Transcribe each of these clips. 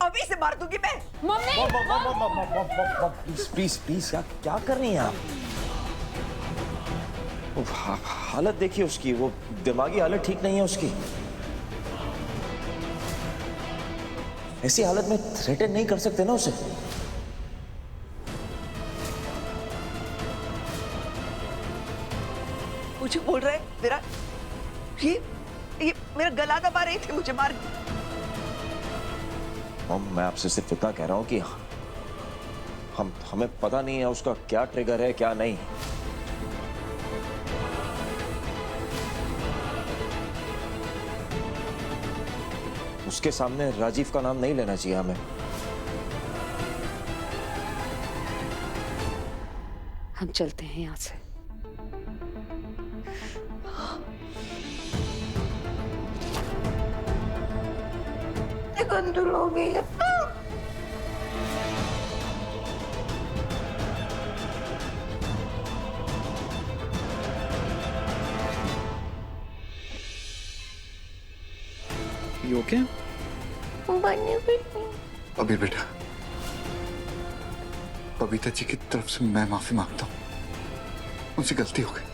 अभी से मार दूंगी मैं। मम्मी प्लीज प्लीज प्लीज, क्या कर रही हैं आप? हालत देखिए उसकी, वो दिमागी हालत ठीक नहीं है उसकी। ऐसी हालत में थ्रेटन नहीं कर सकते ना उसे। मुझे बोल रहा है विराट, ये मेरा गला दबा रही थी मुझे मार। मैं आपसे सिर्फ इतना कह रहा हूं कि हमें पता नहीं है उसका क्या ट्रिगर है क्या नहीं। उसके सामने राजीव का नाम नहीं लेना चाहिए हमें। हम चलते हैं यहाँ से। गंदुल हो गई है। You okay? अभी बेटा, बबीता जी की तरफ से मैं माफी मांगता हूँ, उनसे गलती हो गई।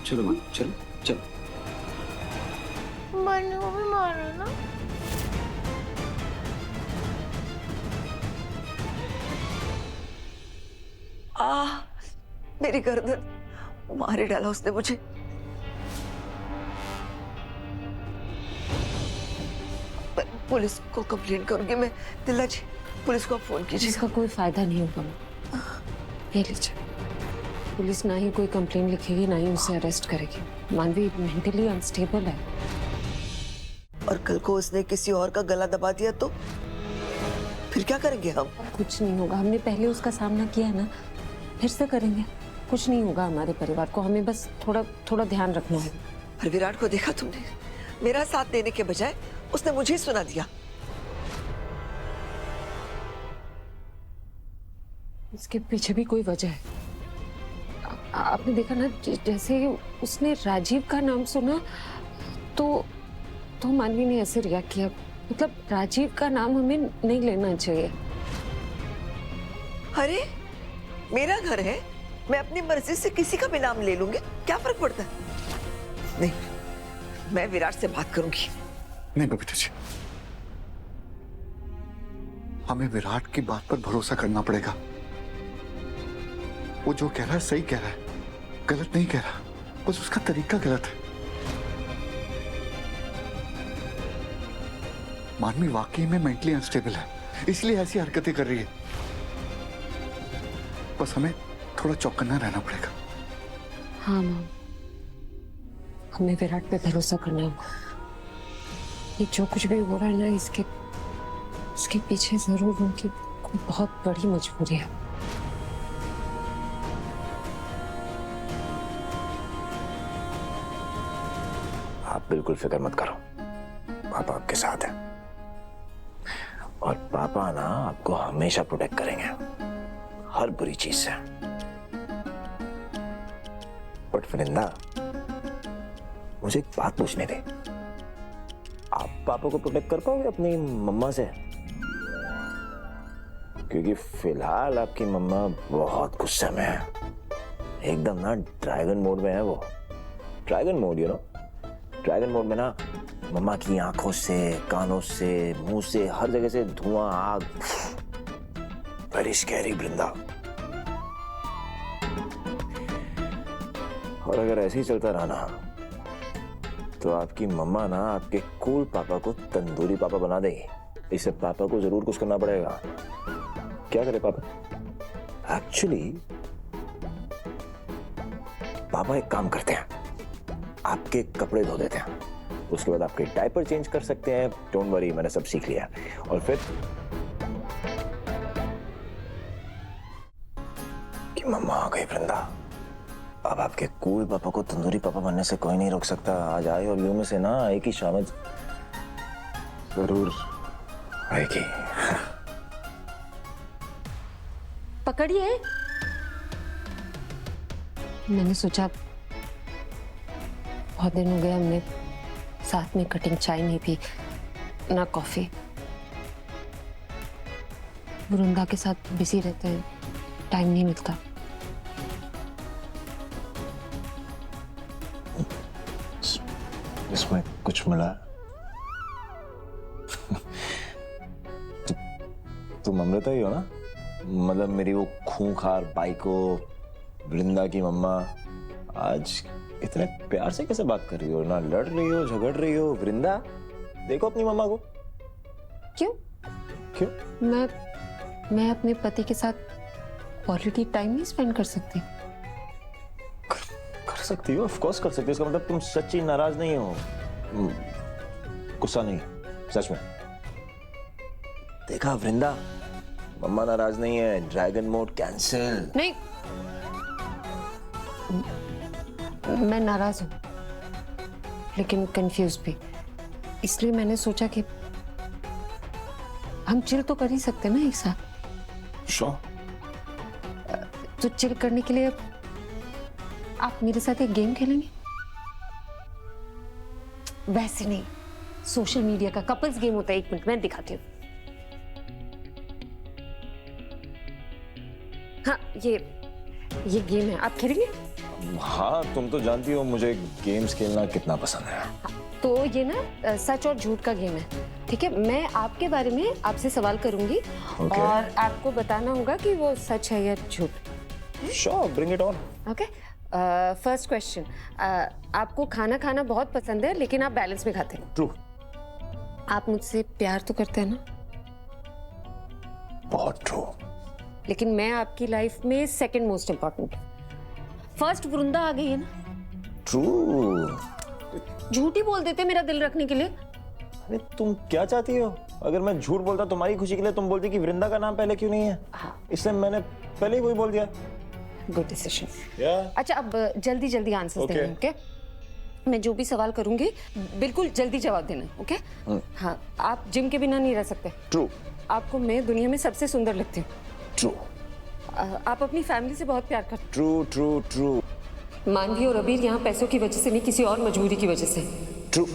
चलो मां, चलो चलो। बन्नी को भी मारो ना। मेरी गर्दन मारे डाला उसने मुझे। पुलिस को कंप्लेन करूंगी मैं। दिल्ला जी, पुलिस को फोन कीजिए। इसका कोई फायदा नहीं होगा मां। ये लीजिए, पुलिस ना ही कोई कंप्लेन लिखेगी ना ही उसे अरेस्ट करेगी। मानवी मेंटली अनस्टेबल है। और कल को उसने किसी और का गला दबा दिया तो फिर क्या करेंगे हम? कुछ नहीं होगा, हमने पहले उसका सामना किया है ना, फिर से करेंगे। कुछ नहीं होगा हमारे परिवार को, हमें बस थोड़ा ध्यान रखना है। और विराट को देखा तुमने? मेरा साथ देने के बजाय उसने मुझे ही सुना दिया। इसके पीछे भी कोई वजह है। आपने देखा ना, जैसे उसने राजीव का नाम सुना तो मानवी ने ऐसे रिएक्ट किया। मतलब राजीव का नाम हमें नहीं लेना चाहिए। अरे मेरा घर है, मैं अपनी मर्जी से किसी का भी नाम ले लूंगी, क्या फर्क पड़ता है? नहीं, मैं विराट से बात करूंगी। नहीं बबीता जी, हमें विराट की बात पर भरोसा करना पड़ेगा। वो जो कह रहा है सही कह रहा है, गलत नहीं कह रहा, बस उसका तरीका गलत है। मानवी वाकई में मेंटली अनस्टेबल है, इसलिए ऐसी हरकतें कर रही है। बस हमें थोड़ा चौकन्ना रहना पड़ेगा। हाँ माँ, हमें विराट पे भरोसा करना होगा। ये जो कुछ भी हो रहा है ना, इसके पीछे जरूर उनकी कोई बहुत बड़ी मजबूरी है। आप बिल्कुल फिक्र मत करो, पापा आपके साथ है। और पापा ना आपको हमेशा प्रोटेक्ट करेंगे हर बुरी चीज से। बट वृंदा, मुझे एक बात पूछने दे, आप पापा को प्रोटेक्ट कर पाओगे अपनी मम्मा से? क्योंकि फिलहाल आपकी मम्मा बहुत गुस्से में है, एकदम ना ड्रैगन मोड में है वो। Dragon mode, you know, dragon mode में ना मम्मा की आंखों से, कानों से, मुंह से, हर जगह से धुआं, आग। वेरी स्कैरी वृंदा। और अगर ऐसे ही चलता रहा ना तो आपकी मम्मा ना आपके कूल पापा को तंदूरी पापा बना देगी। इससे पापा को जरूर कुछ करना पड़ेगा। क्या करे पापा? एक्चुअली पापा एक काम करते हैं, आपके कपड़े धो देते हैं, उसके बाद आपके डायपर चेंज कर सकते हैं। डोंट वरी, मैंने सब सीख लिया। और फिर कि मम्मा आ गई वृंदा। अब आपके कूल पापा को तंदूरी पापा बनने से कोई नहीं रोक सकता। आज आए और यूं में से ना एक ही शाम जरूर आएगी। पकड़िए। मैंने सोचा बहुत दिन हो गए हमने साथ में कटिंग चाय नहीं पी, ना कॉफी। वरुंदा के साथ बिजी रहते हैं, टाइम नहीं मिलता। इसमें कुछ मिला? तुम अमृता ही हो ना? मतलब मेरी वो खूंखार बाइको, वृंदा की मम्मा। आज इतने प्यार से कैसे बात कर रही हो? ना लड़ रही हो, झगड़ रही हो? वृंदा, देखो अपनी मम्मा को। क्यों? क्यों? मैं अपने पति के साथ क्वालिटी टाइम नहीं स्पेंड कर सकती? कर सकती हो, ऑफ कोर्स कर सकती हो। इसका मतलब तुम सच्ची नाराज नहीं हो, गुस्सा नहीं, सच में। देखा वृंदा, मम्मा नाराज नहीं है। Dragon mode cancel. नहीं, मैं नाराज हूं, लेकिन कंफ्यूज भी। इसलिए मैंने सोचा कि हम चिल तो कर ही सकते हैं ना एक साथ। श्योर। तो चिल करने के लिए आप मेरे साथ एक गेम खेलेंगे? वैसे नहीं, सोशल मीडिया का कपल्स गेम होता है। 1 मिनट मैं दिखाती हूँ। हाँ, ये गेम है, आप खेलेंगे? हाँ, तुम तो जानती हो मुझे गेम्स खेलना कितना पसंद है। तो ये ना सच और झूठ का गेम है, ठीक है? मैं आपके बारे में आपसे सवाल करूंगी और आपको बताना होगा कि वो सच है या झूठ। Sure, bring it on. Okay, first question. आपको खाना खाना बहुत पसंद है, लेकिन आप बैलेंस में खाते हैं। ट्रू। आप मुझसे प्यार तो करते हैं ना? बहुत ट्रू। लेकिन मैं आपकी लाइफ में सेकंड मोस्ट इम्पोर्टेंट। फर्स्ट वरुंदा आ गई है ना? ट्रू। झूठ ही बोल देते मेरा दिल रखने के लिए। अरे तुम क्या चाहती हो? अगर मैं झूठ बोलता तुम्हारी खुशी के लिए, तुम बोलती कि वृंदा का नाम पहले क्यों नहीं है? हाँ। इसलिए मैंने पहले ही वही बोल दिया। Good decision. Yeah. अच्छा, अब जल्दी जल्दी आंसर्स देना, ओके? मैं जो भी सवाल करूंगी बिल्कुल जल्दी जवाब देना, ओके? हाँ, आप जिम के बिना नहीं रह सकते। ट्रू। आपको मैं दुनिया में सबसे सुंदर लगती हूँ। ट्रू। आप अपनी फैमिली से बहुत प्यार करते ट्रू ट्रू ट्रू। हैं। मानवी और अबीर यहाँ पैसों की वजह से नहीं, किसी और मजबूरी की वजह से। ट्रू।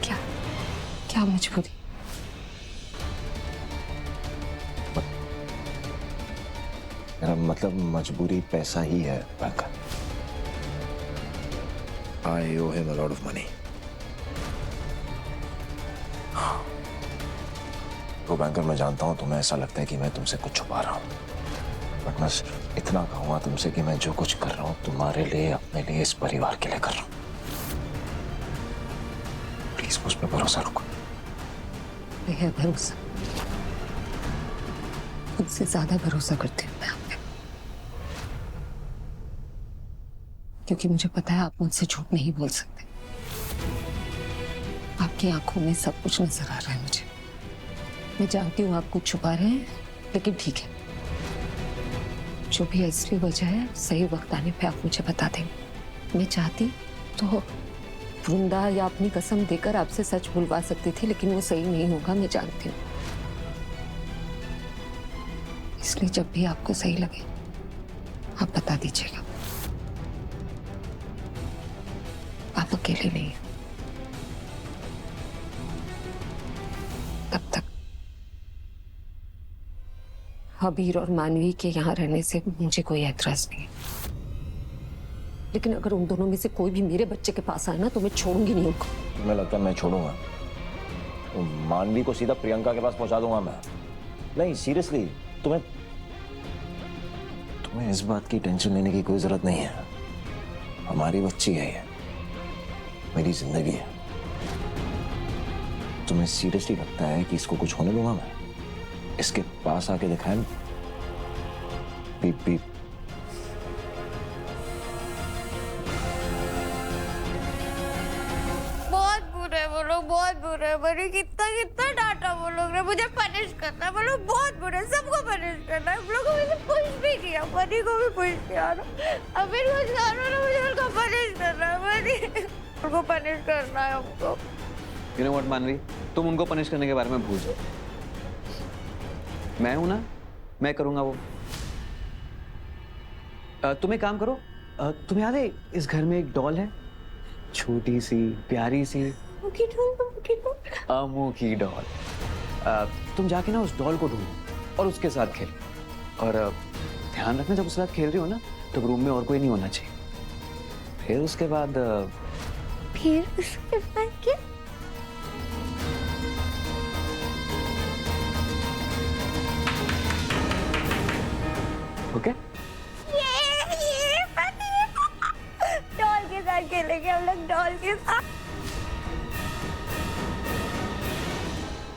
क्या क्या मजबूरी? मेरा मतलब मजबूरी पैसा ही है banker. I owe him a lot of money. तो बैंकर, मैं जानता हूं तुम्हें ऐसा लगता है कि मैं तुमसे कुछ छुपा रहा हूं, बट मैं सिर्फ इतना कहूंगा तुमसे कि मैं जो कुछ कर रहा हूं तुम्हारे लिए, अपने लिए, इस परिवार के लिए कर रहा हूं। प्लीज मुझ पर भरोसा रखो। है भरोसा, मुझसे ज्यादा भरोसा करती हूँ मैं आप पे, क्योंकि मुझे पता है आप मुझसे झूठ नहीं बोल सकते। आपकी आंखों में सब कुछ नजर आ रहा है मुझे। मैं जानती हूँ आप कुछ छुपा रहे हैं, लेकिन ठीक है, जो भी असली वजह है सही वक्त आने पे आप मुझे बता देंगे। मैं चाहती तो वृंदा या अपनी कसम देकर आपसे सच बुलवा सकती थी, लेकिन वो सही नहीं होगा, मैं जानती हूँ। इसलिए जब भी आपको सही लगे आप बता दीजिएगा। आप अकेले नहीं हैं। तब तक अबीर और मानवी के यहाँ रहने से मुझे कोई ऐतराज नहीं है, लेकिन अगर उन दोनों में से कोई भी मेरे बच्चे के पास आए ना, तो मैं छोड़ूंगी नहीं उनको। तुम्हें लगता है मैं छोड़ूंगा? तो मानवी को सीधा प्रियंका के पास पहुंचा दूंगा मैं। नहीं, सीरियसली, तुम्हें इस बात की टेंशन लेने की कोई जरूरत नहीं है। हमारी बच्ची है ये, मेरी जिंदगी है। तुम्हें सीरियसली लगता है कि इसको कुछ होने दूंगा मैं? इसके पास आके दिखाएं, बीप बीप। बहुत बुरे वो लोग, बहुत बुरे। बड़ी कितना कितना डांटा वो लोग ने। मुझे पनिश करना है, वो लोग बहुत बुरे, सबको पनिश करना है। हम लोग को मुझे पुश भी किया, बनी को भी पुश किया ना। अभी कुछ करो ना, मुझे उनको पनिश करना है। बनी उनको पनिश करना है हमको। You know what, मानवी, तुम उनको पनिश करने के बारे में भूल जाओ। मैं हूं ना, मैं करूंगा वो। तुम एक काम करो, तुम्हें याद है इस घर में एक डॉल है, छोटी सी प्यारी सी अमू की डॉल। तुम जाके ना उस डॉल को ढूंढो और उसके साथ खेलो। और ध्यान रखना जब उसके साथ खेल रही हो ना तो रूम में और कोई नहीं होना चाहिए। फिर उसके बाद क्या? ओके? डॉल के साथ खेलेंगे हम लोग, डॉल के साथ।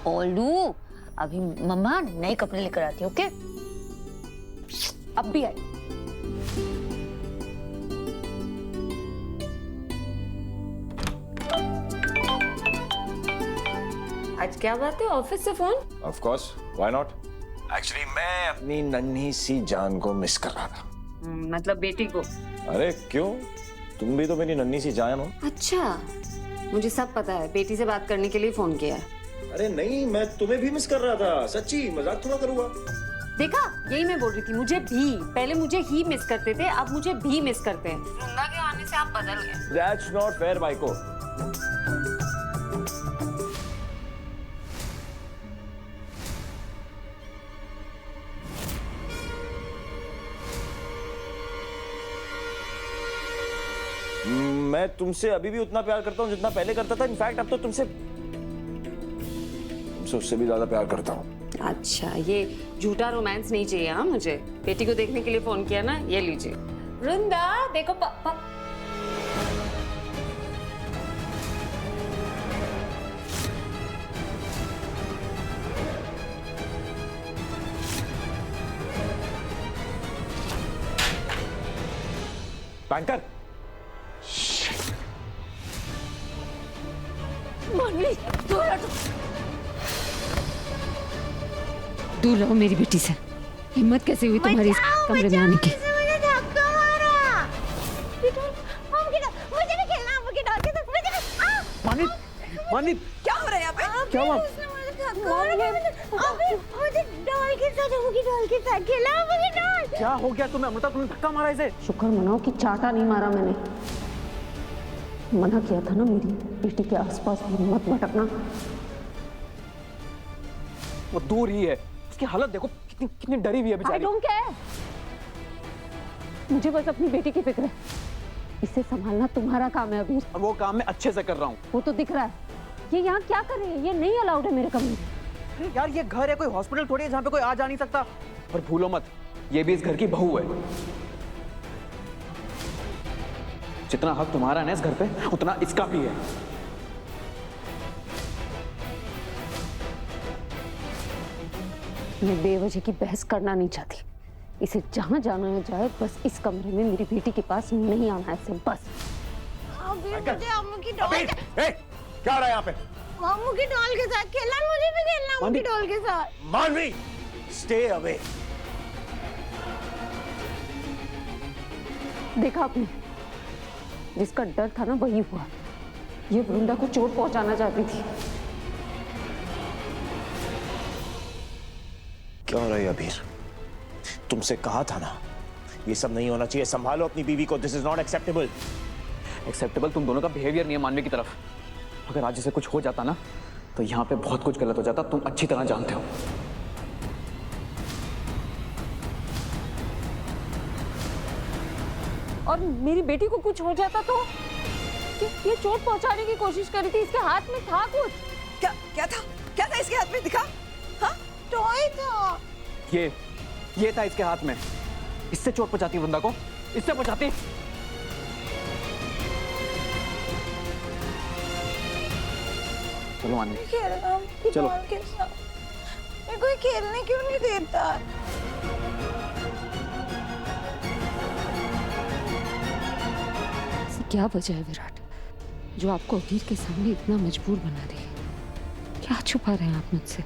ओलू, अभी मम्मा नए कपड़े लेकर आती है, ओके? अब भी आई। आज क्या बात है, ऑफिस से phone? Of course, why not? Actually मैं अपनी नन्ही सी जान को मिस कर रहा था। मतलब बेटी को? अरे क्यों, तुम भी तो मेरी नन्ही सी जान हो। अच्छा, मुझे सब पता है, बेटी से बात करने के लिए फोन किया है। अरे नहीं, मैं तुम्हें भी मिस कर रहा था, सच्ची, मजाक थोड़ा करूंगा। देखा, यही मैं बोल रही थी, मुझे भी, पहले मुझे ही मिस करते थे, अब मुझे भी मिस करते हैं। वृंदा के आने से आप बदल गए। That's not fair, बाइको। मैं तुमसे अभी भी उतना प्यार करता हूँ जितना पहले करता था। इनफैक्ट अब तो तुमसे उससे भी ज्यादा प्यार करता हूँ। अच्छा, ये झूठा रोमांस नहीं चाहिए। हाँ, मुझे बेटी को देखने के लिए फोन किया ना, ये लीजिए। वृंदा देखो, पापा। बैंकर, मानवी, दूर रहो मेरी बेटी से। हिम्मत कैसे हुई तुम्हारी इस कमरे में आने की? मुझे धक्का मारा। मुझे भी खेलना, मुझे डॉल के साथ, मुझे भी। मानित, मानित, क्या हो रहा है यहाँ पे? क्या हुआ? मुझे डॉल के साथ, मुझे डॉल के साथ खेला, मुझे डॉल। क्या हो गया तुम्हें? अमृता, तुमने धक्का मारा इसे? शुक्र मनाओ कि चाटा नहीं मारा मैंने। मना किया था ना, मेरी बेटी के आसपास भी मत भटकना। वो दूर ही है, उसकी हालत देखो, कितनी कितनी डरी हुई है I बेचारी। don't care। मुझे बस अपनी बेटी की फिक्र है। इसे संभालना तुम्हारा काम है अभी। और वो काम मैं अच्छे से कर रहा हूँ। वो तो दिख रहा है। ये यहाँ क्या कर रही है? ये नहीं अलाउड है मेरे कमरे में। अरे यार, ये घर है, कोई हॉस्पिटल थोड़ी है जहाँ पे कोई आ जा नहीं सकता। और भूलो मत, ये भी इस घर की बहू है। जितना हक तुम्हारा है ना इस घर पे, उतना इसका भी है। मैं बेवजह की बहस करना नहीं चाहती। इसे जहाँ जाना है जाए, बस इस कमरे में मेरी बेटी के पास नहीं आना है, इसे बस। अभी मुझे अम्मू की डॉल, क्या हो रहा है यहाँ पे? अम्मू की डॉल के साथ खेलना, मुझे भी खेलना अम्मू की डॉल के साथ। मानवी, स्टे अवे। देखा आपने, जिसका डर था ना वही हुआ। ये वृंदा को चोट पहुंचाना चाहती थी। क्या हो रहा है अबीर? तुमसे कहा था ना, ये सब नहीं होना चाहिए। संभालो अपनी बीवी को। This is not acceptable. Acceptable तुम दोनों का बिहेवियर नहीं है मानवी की तरफ। अगर आज इसे कुछ हो जाता ना तो यहाँ पे बहुत कुछ गलत हो जाता, तुम अच्छी तरह जानते हो। और मेरी बेटी को कुछ हो जाता तो? ये चोट पहुंचाने की कोशिश कर रही थी, इसके हाथ में था कुछ। क्या क्या था? क्या था इसके हाथ में? दिखा। हाँ, टॉय था। ये था इसके हाथ में। इससे चोट पहुंचाती वृंदा को, इससे पहुंचाती। चलो मानवी, खेलना अम्मू की चलो। डॉल के साथ। मेरे को ये खेलने क्यों नहीं देता? ऐसी क्या वजह है विराट, जो आपको अबीर के सामने इतना मजबूर बना रही है? क्या छुपा रहे हैं आप मुझसे?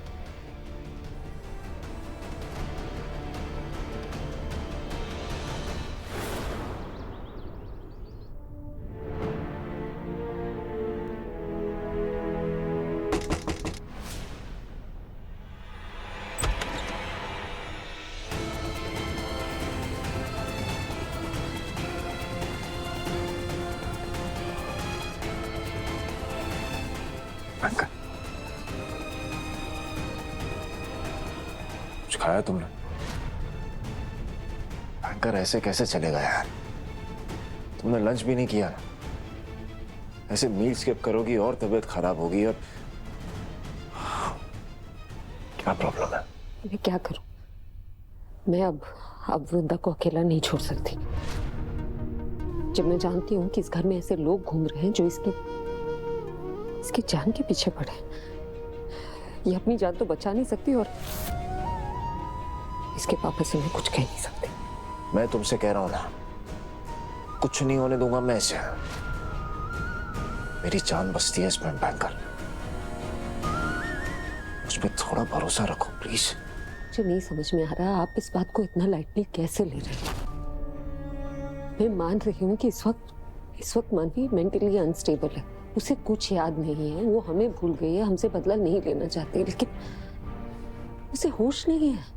खाया तुमने? बैंकर ऐसे कैसे चलेगा यार? तुमने लंच भी नहीं किया। ऐसे मील स्किप करोगी और तबीयत खराब होगी। और क्या प्रॉब्लम है? मैं क्या करूं? मैं अब वृंदा को अकेला नहीं छोड़ सकती। जब मैं जानती हूँ कि इस घर में ऐसे लोग घूम रहे हैं जो इसकी जान के पीछे पड़े हैं। ये अपनी जान तो बचा नहीं सकती और इसके पापा से मैं कुछ कह नहीं सकती। मैं तुमसे कह रहा हूं ना, कुछ नहीं होने दूंगा मैं इसे। मेरी जान बसती है इसमें बैंकर। मुझ पर थोड़ा भरोसा रखो प्लीज। मुझे नहीं समझ में आ रहा आप इस बात को इतना लाइटली कैसे ले रहे हैं। मैं मान रही हूँ कि इस वक्त मानवी मेंटली अनस्टेबल है। उसे कुछ याद नहीं है, वो हमें भूल गई है, हमसे बदला नहीं लेना चाहती, लेकिन उसे होश नहीं है।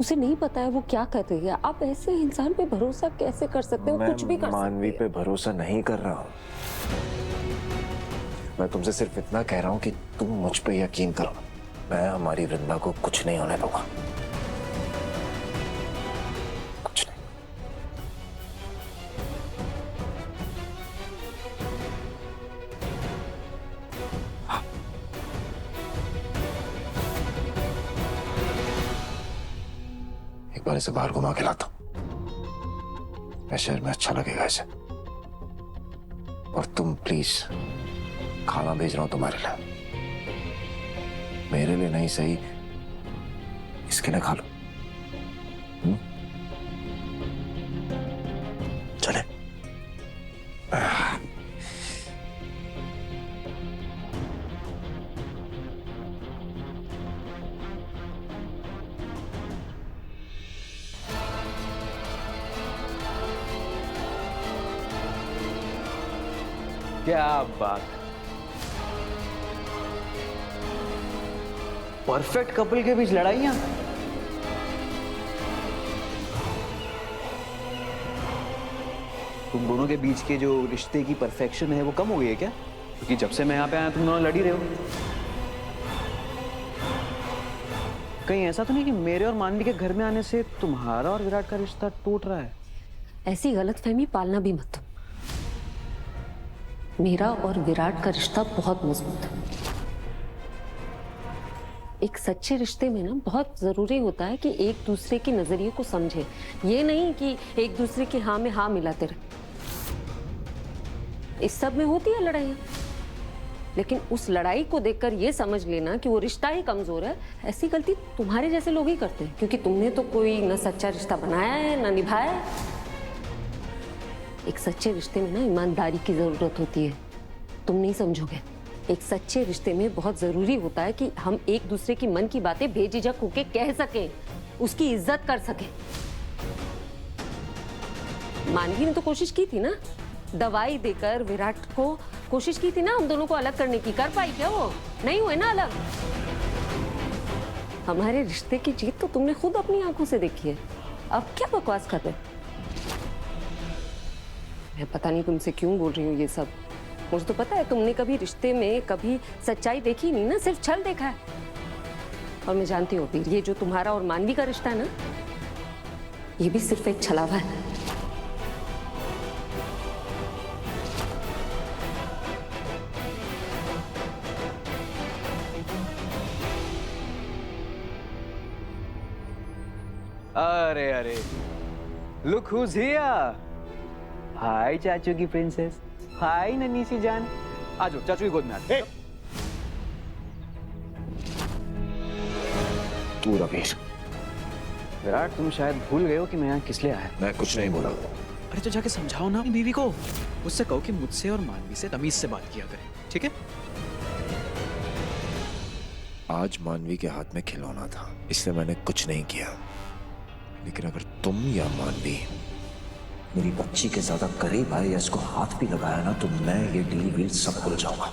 उसे नहीं पता है वो क्या कर रही है। आप ऐसे इंसान पे भरोसा कैसे कर सकते हो? कुछ भी कर सकते हैं। मानवी पे भरोसा नहीं कर रहा हूँ। मैं तुमसे सिर्फ इतना कह रहा हूँ कि तुम मुझ पे यकीन करो। मैं हमारी वृंदा को कुछ नहीं होने दूंगा। कुछ नहीं। हाँ। एक बार इसे बाहर घुमा के लाता हूं। मैं शहर में अच्छा लगेगा इसे। और तुम प्लीज, खाना भेज रहा हूं तुम्हारे लिए। मेरे लिए नहीं सही, इसके लिए खा लो। चले। क्या बात है। परफेक्ट कपल के बीच लड़ाइयां। तुम दोनों के बीच के जो रिश्ते की परफेक्शन है वो कम हो गई है क्या? क्योंकि जब से मैं यहाँ पे आया तुम दोनों लड़ ही रहे हो। कहीं ऐसा तो नहीं कि मेरे और मानवी के घर में आने से तुम्हारा और विराट का रिश्ता टूट रहा है? ऐसी गलतफहमी पालना भी मत तुम। मेरा और विराट का रिश्ता बहुत मजबूत है। एक सच्चे रिश्ते में ना बहुत जरूरी होता है कि एक दूसरे के नजरिए को समझे। ये नहीं कि एक दूसरे के हाँ में हाँ मिलाते रहे। इस सब में होती है लड़ाइयाँ, लेकिन उस लड़ाई को देखकर ये समझ लेना कि वो रिश्ता ही कमजोर है, ऐसी गलती तुम्हारे जैसे लोग ही करते हैं। क्योंकि तुमने तो कोई न सच्चा रिश्ता बनाया है न निभाया है। एक सच्चे रिश्ते में ना ईमानदारी की जरूरत होती है। तुम नहीं समझोगे। एक सच्चे रिश्ते में बहुत जरूरी होता है कि हम एक दूसरे की मन की बातें बेझिझक होके कह सकें, उसकी इज्जत कर सकें। मानवी ने तो कोशिश की थी ना, दवाई देकर विराट को कोशिश की थी ना हम दोनों को अलग करने की। कर पाई क्या वो? नहीं हुए ना अलग। हमारे रिश्ते की जीत तो तुमने खुद अपनी आंखों से देखी है। अब क्या बकवास कर रहे? मैं पता नहीं तुमसे क्यों बोल रही हूँ ये सब। मुझे तो पता है तुमने कभी रिश्ते में कभी सच्चाई देखी नहीं ना, सिर्फ छल देखा है। और मैं जानती हूँ वीर, ये जो तुम्हारा और मानवी का रिश्ता है ना, ये भी सिर्फ एक छलावा है। अरे अरे, लुक हुज हियर। हाय चाचू की प्रिंसेस। हाय नन्ही सी जान। आ जाओ चाचू की गोद में आ जाओ। तू रवीश। विराट, तुम शायद भूल गए हो कि मैं यहाँ किस लिए आया। मैं कुछ नहीं बोला। अरे तो जाके समझाओ ना अपनी बीवी को। उससे कहो कि मुझसे और मानवी से तमीज से बात किया करे, ठीक है? आज मानवी के हाथ में खिलौना था, इसलिए मैंने कुछ नहीं किया। लेकिन अगर तुम या मानवी मेरी बच्ची के ज्यादा करीब आए या इसको हाथ भी लगाया ना, तो मैं ये डील वील सब भूल जाऊंगा।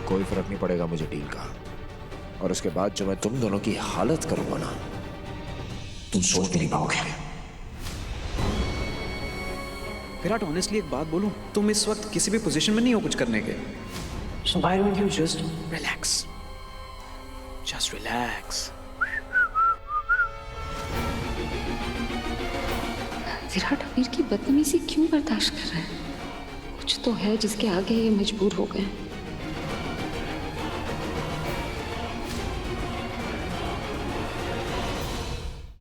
कोई फर्क नहीं पड़ेगा मुझे डील का। और उसके बाद जो मैं तुम दोनों की हालत करूंगा ना, तुम सोच भी नहीं पाओगे। विराट, ऑनेस्टली एक बात बोलूं, तुम इस वक्त किसी भी पोजीशन में नहीं हो कुछ करने के। So why don't you just relax? Just relax. Virat अमीर की बदतमीजी क्यों बर्दाश्त कर रहे हैं? कुछ तो है जिसके आगे ये मजबूर हो गए हैं।